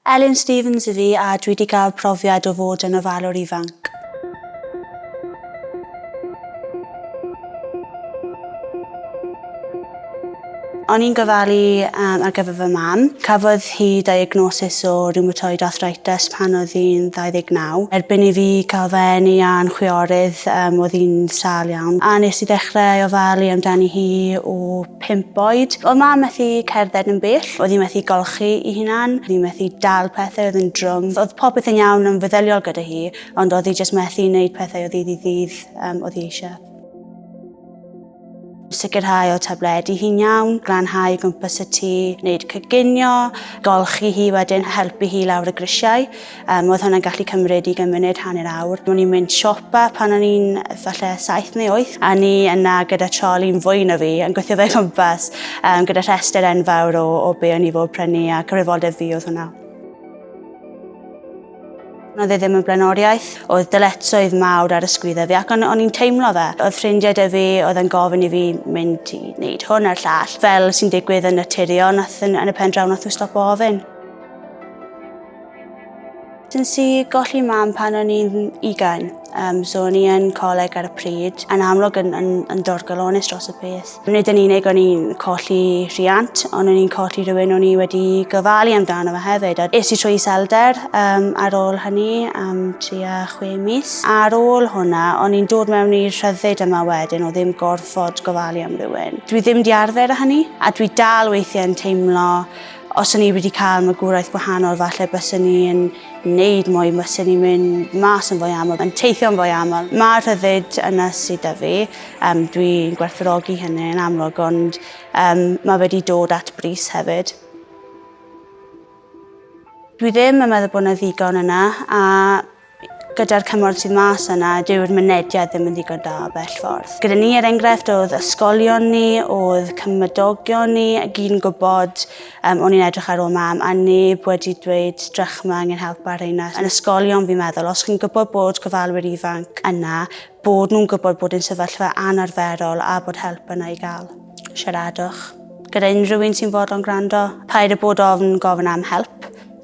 Elyn Stephens y fi a dwi wedi cael profiad o fod yn ofalwr ifanc. O'n i'n gofalu ar gyfer fy mam. Cafodd hi diagnosis o rheumatoid arthritis pan oedd hi'n 29. Erbyn i fi cael fy eni a'n chwiorydd, oedd hi'n sâl iawn. A nes i ddechrau ofalu amdani hi o 5 oed. Oedd mam methu cerdded yn bell. Oedd hi methu golchi i hunan. Oedd hi methu dal pethau, oedd yn drwm. Oedd popeth yn iawn yn feddyliol gyda hi, ond oedd hi jyst methu wneud pethau o ddydd i ddydd oedd hi eisiau. Sicrhau o tabledu hi'n iawn, glanhau gwmpas y tŷ, wneud coginio, golchi hi wedyn, helpu hi lawr y grisiau. Oedd hwnna'n gallu cymryd 20 munud, hanner awr. O'n i'n mynd siopa pan o'n i'n falle 7 neu 8. A ni yna gyda troli'n fwy na fi, yn gweithio fe gwmpas, gyda rhestr enfawr o be o'n i fod prynu a cyfrifoldeb fi oedd hwnna. Oedd ddim yn blaenoriaeth, oedd dyletswydd mawr ar ysgwyddau fi ac o'n i'n teimlo fe. Oedd ffrindiau dy fi oedd yn gofyn i fi mynd i wneud hwn a'r llall. Fel sy'n digwydd yn naturiol, yn y pen draw nath o stop ofyn. Nes i golli mam pan o'n i'n 20. So o'n i yn coleg ar y pryd, yn amlwg yn dorgalonus dros y peth. Nid yn unig o'n i'n colli rhiant, ond o'n i'n colli rhywun o'n i wedi gofalu amdano fe hefyd. Es i trwy iselder ar ôl hynny am tua 6 mis. Ar ôl hwnna, o'n i'n dod mewn i'r rhyddid yma wedyn o ddim gorfod gofalu am rhywun. Dwi ddim di arfer â hynny, a dwi dal weithiau yn teimlo os o'n i wedi cael magwraeth gwahanol, falle byswn ni yn wneud mwy, byswn ni'n mynd mas yn fwy aml, yn teithio'n fwy aml. Mae'r rhyddid yna sydd â fi, dwi'n gwerthfawrogi hynny yn amlwg, ond mae wedi dod at brys hefyd. Dwi ddim yn meddwl bod yna ddigon yna, a gyda'r cymorth sydd mas yna, dyw'r mynediad ddim yn ddigon da bell ffordd. Gyda ni, enghraifft, oedd ysgolion ni, oedd cymdogion ni, a gyd gwybod o'n i'n edrych ar ôl mam, a neb wedi dweud drychma angen help ar hynna. Yn ysgolion fi'n meddwl, os chi'n gwybod bod gofalwyr ifanc yna, bod nhw'n gwybod bod yn sefyllfa anarferol a bod help yna i gael. Siaradwch. Gyda unrhyw un sy'n fodlon gwrando, paid â bod ofn gofyn am help.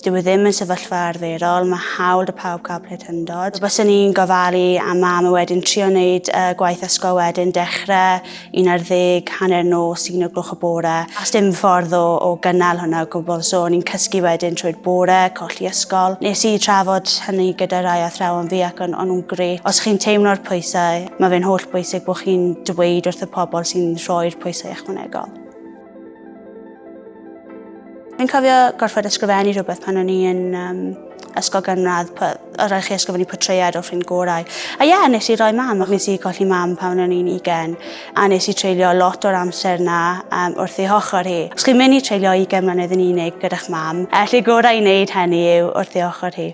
Dyw ddim yn sefyllfa arferol, mae hawl dy pawb cael plentyndod. Byswn ni'n gofalu a mam a wedyn trio wneud gwaith ysgol wedyn, dechrau 11, hanner nos, 1 o'r gloch y bore. As dim ffordd o gynnal hwnna o gwbl, so ni'n cysgu wedyn trwy'r bore, colli ysgol. Nes i trafod hynny gyda rai athrawon fi ac o'n nhw'n gret. Os chi'n teimlo'r pwysau, mae fe'n holl bwysig bod chi'n dweud wrth y pobl sy'n rhoi'r pwysau ychwanegol. Fi'n cofio gorfod ysgrifennu rhywbeth pan o'n i yn ysgol gynradd, oedd rhaid chi ysgrifennu portread o ffrind gorau. A ie, nes i roi mam, nes i colli mam pan o'n i'n 20, a nes i treulio lot o'r amser na wrth ei ochor hi. Os chi'n mynd i treulio 20 mlynedd yn unig gyda'ch mam, lle gorau i wneud hynny yw wrth ei ochor hi.